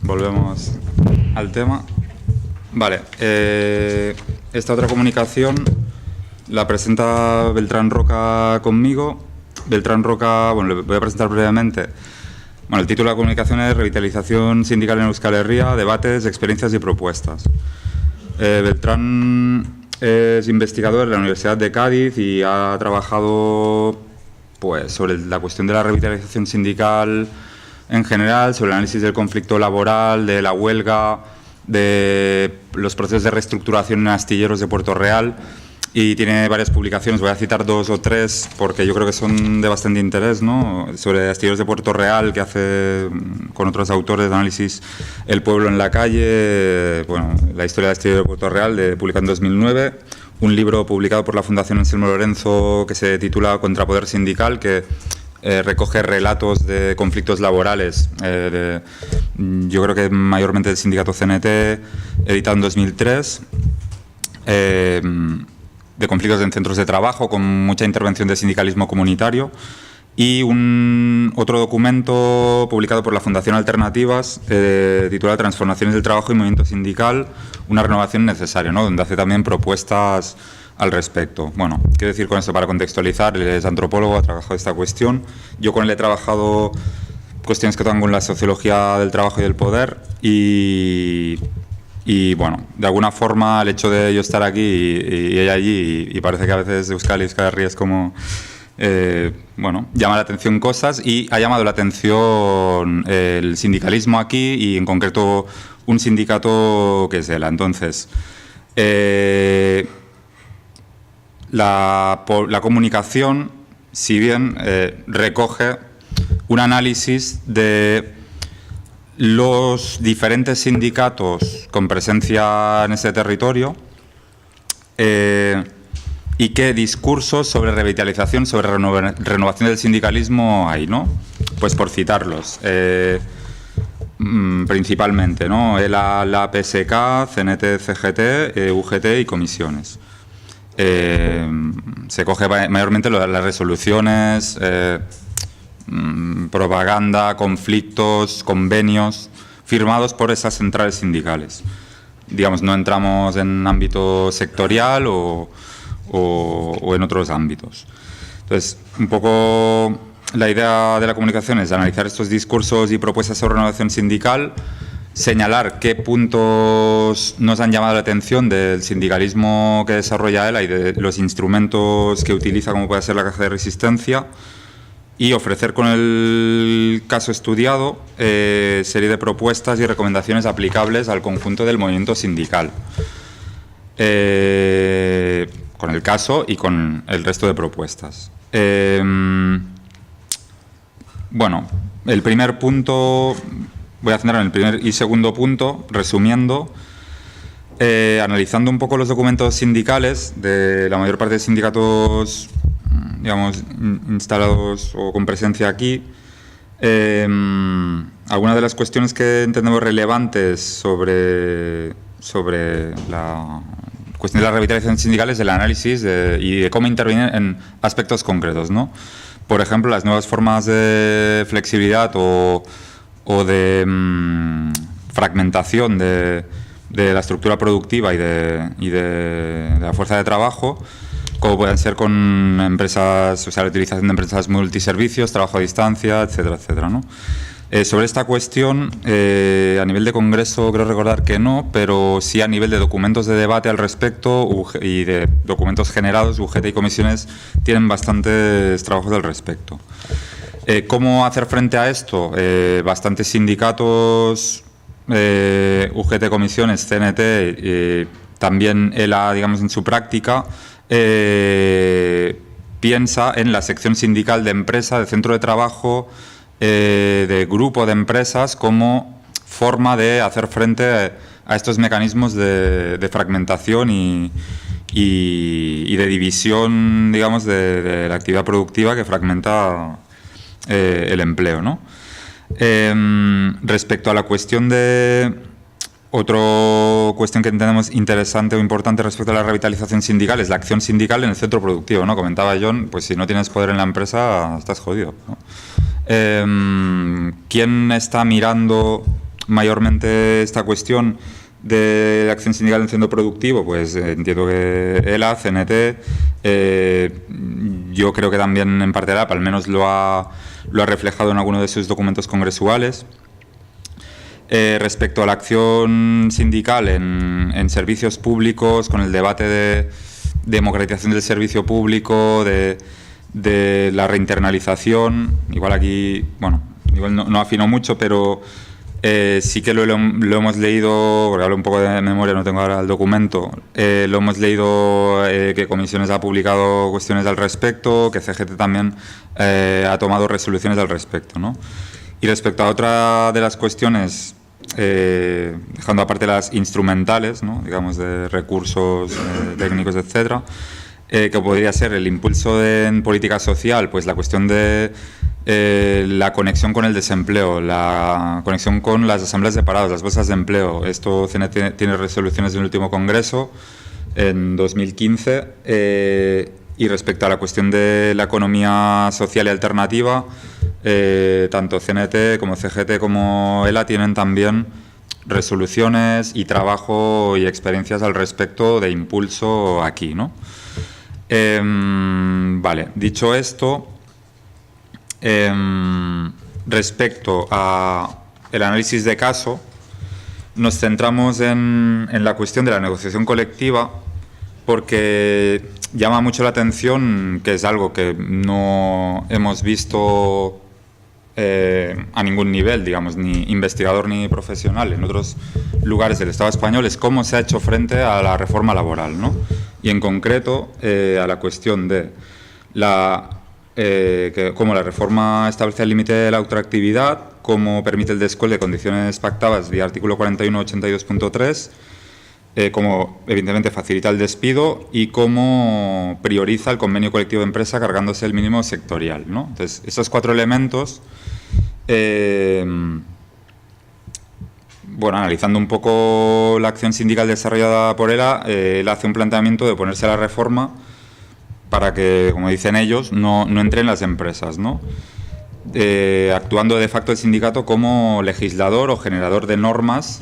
volvemos al tema. Vale, esta otra comunicación la presenta Beltrán Roca conmigo. Beltrán Roca, bueno, le voy a presentar brevemente. Bueno, el título de la comunicación es Revitalización sindical en Euskal Herria, debates, experiencias y propuestas. Beltrán es investigador en la Universidad de Cádiz y ha trabajado pues, sobre la cuestión de la revitalización sindical en general, sobre el análisis del conflicto laboral, de la huelga, de los procesos de reestructuración en astilleros de Puerto Real, y tiene varias publicaciones. Voy a citar 2 o 3 porque yo creo que son de bastante interés, ¿no? Sobre astilleros de Puerto Real, que hace con otros autores de análisis El pueblo en la calle, bueno, la historia del astillero de Puerto Real, publicado en 2009, un libro publicado por la Fundación Anselmo Lorenzo que se titula Contrapoder sindical, que recoge relatos de conflictos laborales, yo creo que mayormente del sindicato CNT, editado en 2003, de conflictos en centros de trabajo, con mucha intervención de sindicalismo comunitario, y otro documento publicado por la Fundación Alternativas, titulado Transformaciones del trabajo y movimiento sindical, una renovación necesaria, ¿no? Donde hace también propuestas al respecto. Bueno, quiero decir con esto para contextualizar, él es antropólogo, ha trabajado esta cuestión. Yo con él he trabajado cuestiones que tocan con la sociología del trabajo y del poder, y bueno, de alguna forma el hecho de yo estar aquí y ella allí, y parece que a veces Euskal Herria es como, bueno, llama la atención cosas, y ha llamado la atención el sindicalismo aquí, y en concreto un sindicato que es ELA. Entonces, la comunicación, si bien recoge un análisis de los diferentes sindicatos con presencia en ese territorio, y qué discursos sobre revitalización, sobre renovación del sindicalismo hay, ¿no? Pues por citarlos, principalmente, ¿no? La PSK, CNT, CGT, UGT y comisiones. Se coge mayormente las resoluciones, propaganda, conflictos, convenios firmados por esas centrales sindicales. Digamos, no entramos en ámbito sectorial o en otros ámbitos. Entonces, un poco la idea de la comunicación es analizar estos discursos y propuestas sobre renovación sindical, señalar qué puntos nos han llamado la atención del sindicalismo que desarrolla ELA y de los instrumentos que utiliza, como puede ser la caja de resistencia, y ofrecer con el caso estudiado serie de propuestas y recomendaciones aplicables al conjunto del movimiento sindical, con el caso y con el resto de propuestas. Bueno, el primer punto, voy a centrar en el primer y segundo punto, resumiendo, analizando un poco los documentos sindicales de la mayor parte de sindicatos, digamos, instalados o con presencia aquí. Algunas de las cuestiones que entendemos relevantes sobre la cuestión de la revitalización sindical es el análisis y de cómo intervenir en aspectos concretos, ¿no? Por ejemplo, las nuevas formas de flexibilidad o de fragmentación de la estructura productiva y de la fuerza de trabajo, como pueden ser con empresas, o sea, la utilización de empresas multiservicios, trabajo a distancia, etcétera, etcétera, ¿no? Sobre esta cuestión, a nivel de congreso creo recordar que no, pero sí a nivel de documentos de debate al respecto y de documentos generados, UGT y comisiones tienen bastantes trabajos al respecto. ¿Cómo hacer frente a esto? Bastantes sindicatos, UGT, comisiones, CNT, también ELA, digamos, en su práctica, piensa en la sección sindical de empresa, de centro de trabajo, de grupo de empresas, como forma de hacer frente a estos mecanismos de fragmentación y de división, digamos, de la actividad productiva que fragmenta el empleo, ¿no? Respecto a la cuestión otra cuestión que entendemos interesante o importante respecto a la revitalización sindical es la acción sindical en el centro productivo, ¿no? Comentaba John, pues si no tienes poder en la empresa estás jodido, ¿no? ¿Quién está mirando mayormente esta cuestión de acción sindical en el centro productivo, pues entiendo que ELA, CNT, yo creo que también en parte ELAP, al menos lo ha reflejado en alguno de sus documentos congresuales. Respecto a la acción sindical en servicios públicos, con el debate de democratización del servicio público, de la reinternalización, igual aquí, bueno, igual no afino mucho, pero sí que lo hemos leído, porque hablo un poco de memoria, no tengo ahora el documento, lo hemos leído que Comisiones ha publicado cuestiones al respecto, que CGT también ha tomado resoluciones al respecto, ¿no? Y respecto a otra de las cuestiones, dejando aparte las instrumentales, ¿no?, digamos, de recursos técnicos, etcétera, que podría ser el impulso en política social, pues la cuestión de la conexión con el desempleo, la conexión con las asambleas de parados, las bolsas de empleo. Esto tiene resoluciones del último congreso en 2015. Y respecto a la cuestión de la economía social y alternativa, tanto CNT como CGT como ELA tienen también resoluciones y trabajo y experiencias al respecto de impulso aquí, ¿no? Vale, dicho esto, respecto a el análisis de caso, nos centramos en la cuestión de la negociación colectiva, porque llama mucho la atención que es algo que no hemos visto a ningún nivel, digamos, ni investigador ni profesional en otros lugares del Estado español, es cómo se ha hecho frente a la reforma laboral, ¿no? Y en concreto a la cuestión de cómo la reforma establece el límite de la ultraactividad, cómo permite el descuelgue de condiciones pactadas vía artículo 4182.3, cómo evidentemente facilita el despido y cómo prioriza el convenio colectivo de empresa cargándose el mínimo sectorial, ¿no? Entonces, esos cuatro elementos, bueno, analizando un poco la acción sindical desarrollada por ELA, él hace un planteamiento de oponerse a la reforma para que, como dicen ellos, no entre en las empresas, ¿no? Actuando de facto el sindicato como legislador o generador de normas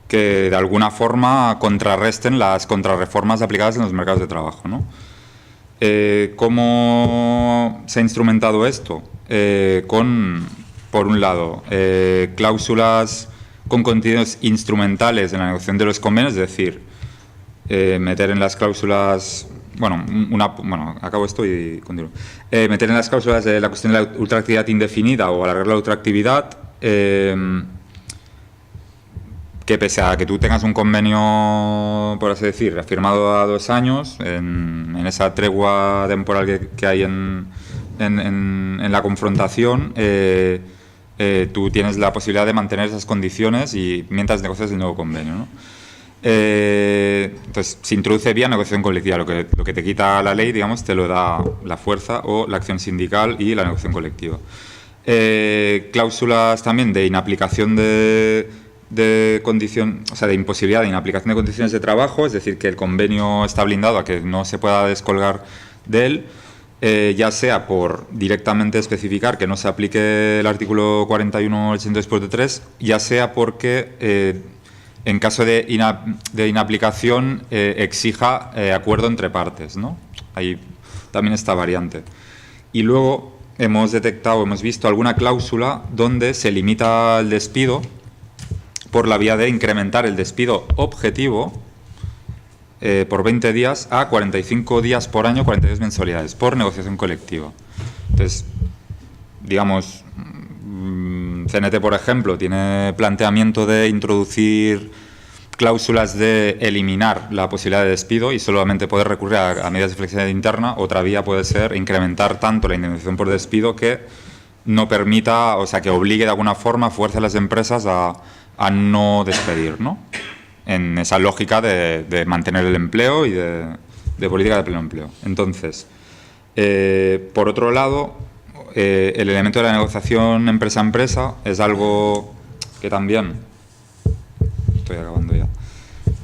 que de alguna forma contrarresten las contrarreformas aplicadas en los mercados de trabajo, ¿no? ¿Cómo se ha instrumentado esto? Por un lado, cláusulas con contenidos instrumentales en la negociación de los convenios, es decir, meter en las cláusulas, acabo esto y continúo. Meter en las cláusulas de la cuestión de la ultraactividad indefinida o alargar la ultraactividad, que pese a que tú tengas un convenio, por así decir, firmado a 2 años, en esa tregua temporal que hay en la confrontación, tú tienes la posibilidad de mantener esas condiciones y mientras negocias el nuevo convenio, ¿no? Entonces, se introduce vía negociación colectiva, lo que te quita la ley, digamos, te lo da la fuerza o la acción sindical y la negociación colectiva. Cláusulas también de inaplicación de condición, o sea, de imposibilidad de inaplicación de condiciones de trabajo, es decir, que el convenio está blindado a que no se pueda descolgar de él, ya sea por directamente especificar que no se aplique el artículo 41.82.3, ya sea porque en caso de inaplicación exija acuerdo entre partes, ¿no? Ahí también esta variante. Y luego hemos visto alguna cláusula donde se limita el despido por la vía de incrementar el despido objetivo por 20 días a 45 días por año, 42 mensualidades, por negociación colectiva. Entonces, digamos, CNT, por ejemplo, tiene planteamiento de introducir cláusulas de eliminar la posibilidad de despido y solamente poder recurrir a medidas de flexibilidad interna. Otra vía puede ser incrementar tanto la indemnización por despido que no permita, o sea, que obligue de alguna forma, fuerce a las empresas a no despedir, ¿no? En esa lógica de mantener el empleo y de política de pleno empleo. Entonces, por otro lado, el elemento de la negociación empresa-empresa es algo que también... Estoy acabando ya.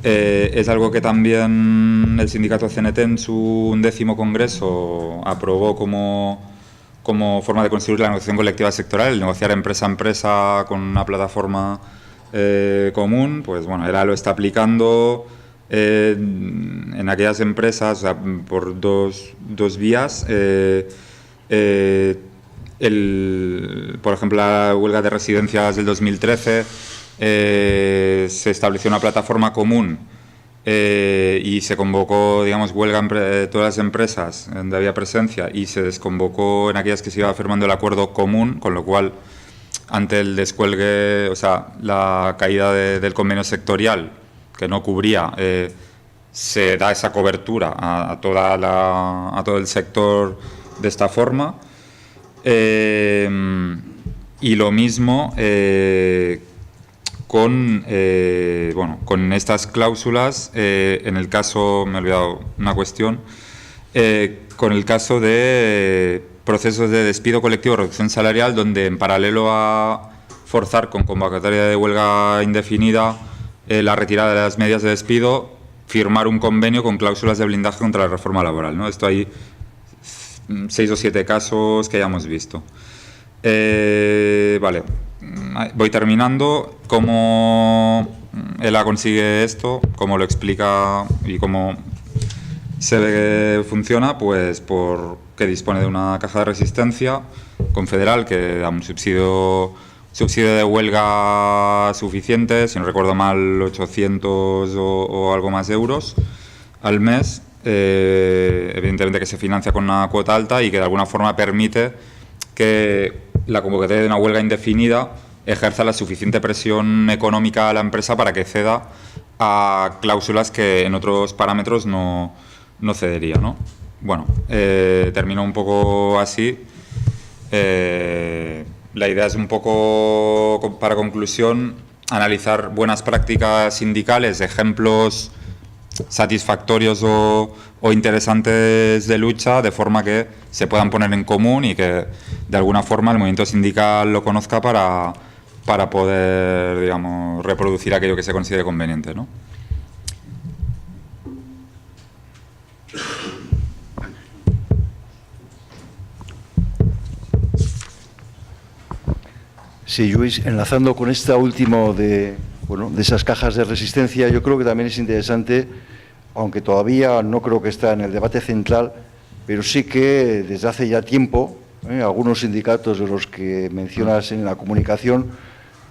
Es algo que también el sindicato CNT en su 11º congreso aprobó como como forma de construir la negociación colectiva sectorial, el negociar empresa a empresa con una plataforma común, pues bueno, ELA lo está aplicando en aquellas empresas, o sea, por dos vías. Por ejemplo, la huelga de residencias del 2013 se estableció una plataforma común y se convocó, digamos, huelga en todas las empresas donde había presencia y se desconvocó en aquellas que se iba firmando el acuerdo común, con lo cual, ante el descuelgue, o sea, la caída del convenio sectorial, que no cubría, se da esa cobertura a todo el sector de esta forma. Y lo mismo con estas cláusulas, en el caso, me he olvidado una cuestión, con el caso de procesos de despido colectivo o reducción salarial, donde en paralelo a forzar con convocatoria de huelga indefinida la retirada de las medidas de despido, firmar un convenio con cláusulas de blindaje contra la reforma laboral, ¿no? Esto hay 6 o 7 casos que ya hemos visto. Vale, voy terminando. ¿Cómo ELA consigue esto? ¿Cómo lo explica y cómo se ve que funciona? Pues porque dispone de una caja de resistencia confederal que da un subsidio de huelga suficiente, si no recuerdo mal, 800 o algo más euros al mes. Evidentemente que se financia con una cuota alta y que de alguna forma permite que la convocatoria de una huelga indefinida ejerza la suficiente presión económica a la empresa para que ceda a cláusulas que en otros parámetros no cedería, ¿no? Bueno, termino un poco así. La idea es un poco, para conclusión, analizar buenas prácticas sindicales, ejemplos satisfactorios o interesantes de lucha, de forma que se puedan poner en común y que de alguna forma el movimiento sindical lo conozca para poder, digamos, reproducir aquello que se considere conveniente, ¿no? Sí, Luis, enlazando con esta última de esas cajas de resistencia, yo creo que también es interesante, aunque todavía no creo que está en el debate central, pero sí que desde hace ya tiempo, algunos sindicatos de los que mencionas en la comunicación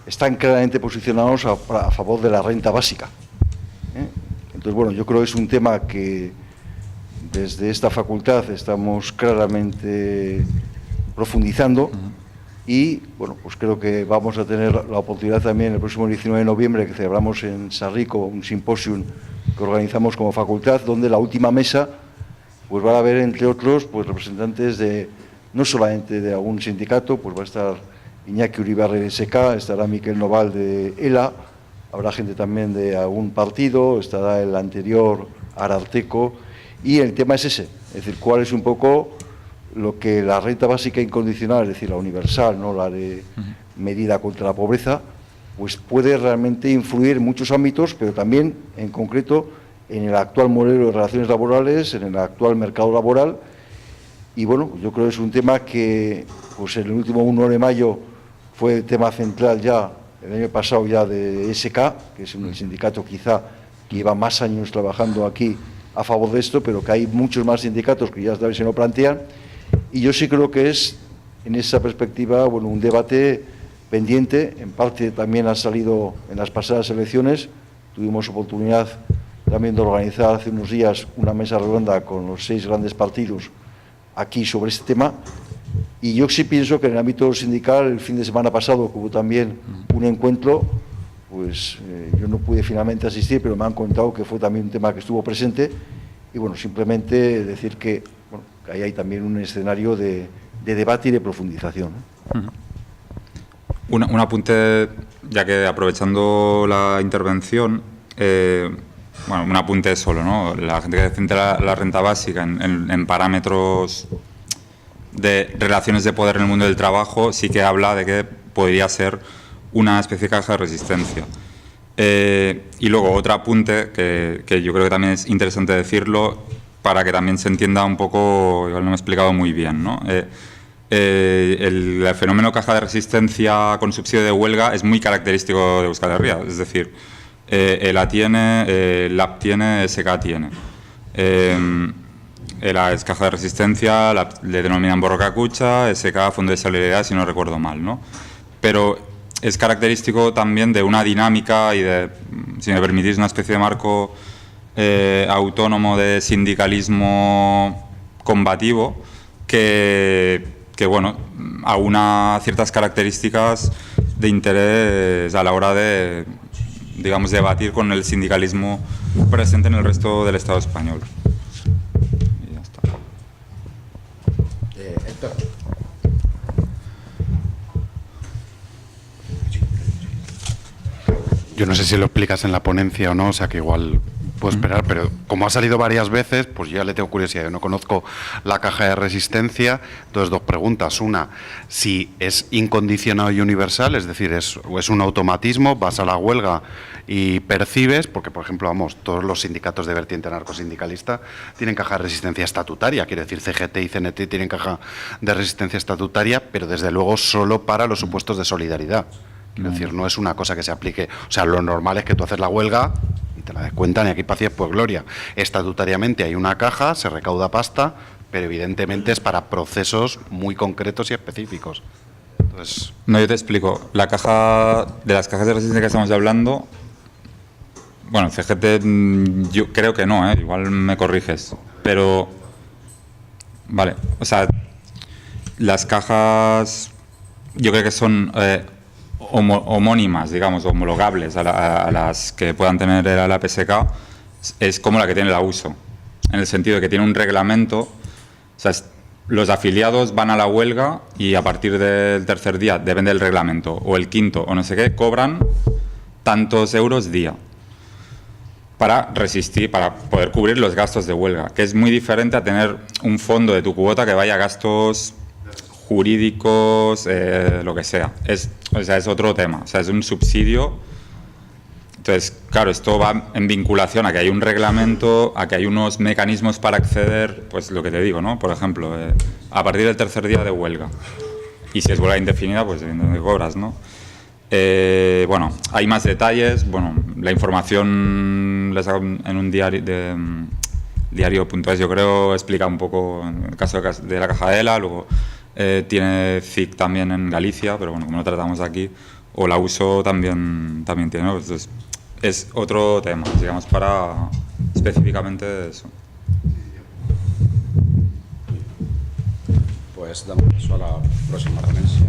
están claramente posicionados a favor de la renta básica. Entonces, bueno, yo creo que es un tema que desde esta facultad estamos claramente profundizando. Y, bueno, pues creo que vamos a tener la oportunidad también el próximo 19 de noviembre, que celebramos en Sarrico un simposium que organizamos como facultad, donde la última mesa pues va a haber, entre otros, pues representantes de, no solamente de algún sindicato, pues va a estar Iñaki Uribarri de SK, estará Miquel Noval de ELA, habrá gente también de algún partido, estará el anterior Ararteco, y el tema es ese, es decir, cuál es un poco lo que la renta básica incondicional, es decir, la universal, no la de medida contra la pobreza, pues puede realmente influir en muchos ámbitos, pero también, en concreto, en el actual modelo de relaciones laborales, en el actual mercado laboral. Y bueno, yo creo que es un tema que, pues en el último 1 de mayo fue el tema central ya, el año pasado ya de SK, que es un sindicato quizá que lleva más años trabajando aquí a favor de esto, pero que hay muchos más sindicatos que ya se lo plantean. Y yo sí creo que es, en esa perspectiva, bueno, un debate pendiente. En parte también ha salido en las pasadas elecciones. Tuvimos oportunidad también de organizar hace unos días una mesa redonda con los 6 grandes partidos aquí sobre este tema. Y yo sí pienso que en el ámbito sindical, el fin de semana pasado, que hubo también un encuentro, pues yo no pude finalmente asistir, pero me han contado que fue también un tema que estuvo presente. Y bueno, simplemente decir que ahí hay también un escenario de debate y de profundización. Un apunte, ya que aprovechando la intervención, bueno, un apunte solo, ¿no? La gente que defiende la renta básica en parámetros de relaciones de poder en el mundo del trabajo sí que habla de que podría ser una especie de caja de resistencia. Y luego otro apunte que yo creo que también es interesante decirlo, para que también se entienda un poco, igual no me he explicado muy bien, ¿no? el fenómeno caja de resistencia con subsidio de huelga es muy característico de Euskal Herria, es decir, ELA tiene, LAB tiene, SK tiene. ELA es caja de resistencia, le denominan Borroka Kutxa, SK Fondo de Solidaridad, si no recuerdo mal, ¿no? Pero es característico también de una dinámica y de, si me permitís, una especie de marco autónomo de sindicalismo combativo que bueno, aúna ciertas características de interés a la hora de, digamos, debatir con el sindicalismo presente en el resto del Estado español. Y ya está. Héctor. Yo no sé si lo explicas en la ponencia o no, o sea que igual puedo esperar, pero como ha salido varias veces, pues ya le tengo curiosidad. Yo no conozco la caja de resistencia, entonces dos preguntas. Una, si es incondicionado y universal, es decir, es un automatismo, vas a la huelga y percibes, porque por ejemplo, vamos, todos los sindicatos de vertiente anarcosindicalista tienen caja de resistencia estatutaria, quiere decir CGT y CNT tienen caja de resistencia estatutaria, pero desde luego solo para los supuestos de solidaridad. Quiero decir, no es una cosa que se aplique, o sea, lo normal es que tú haces la huelga y te la descuentan y aquí pacientes pues gloria. Estatutariamente hay una caja, se recauda pasta, pero evidentemente es para procesos muy concretos y específicos. Entonces, no, yo te explico. La caja, de las cajas de resistencia que estamos hablando, bueno, CGT yo creo que no, igual me corriges, pero vale, o sea, las cajas yo creo que son homónimas, digamos, homologables a las que puedan tener la PSK, es como la que tiene la USO, en el sentido de que tiene un reglamento, o sea, los afiliados van a la huelga y a partir del tercer día, depende del reglamento, o el quinto, o no sé qué, cobran tantos euros día para resistir, para poder cubrir los gastos de huelga, que es muy diferente a tener un fondo de tu cuota que vaya a gastos jurídicos, lo que sea. O sea, es otro tema, o sea, es un subsidio. Entonces, claro, esto va en vinculación a que hay un reglamento, a que hay unos mecanismos para acceder, pues lo que te digo, ¿no? Por ejemplo, a partir del tercer día de huelga. Y si es huelga indefinida, pues evidentemente cobras, ¿no? Bueno, hay más detalles. Bueno, la información la saco en un diario de diario.es, yo creo, explica un poco en el caso de la caja de ELA, luego tiene CIC también en Galicia, pero bueno, como no tratamos aquí, o la USO también tiene, ¿no? Entonces, es otro tema, digamos, para específicamente eso. Pues damos paso a la próxima ponencia.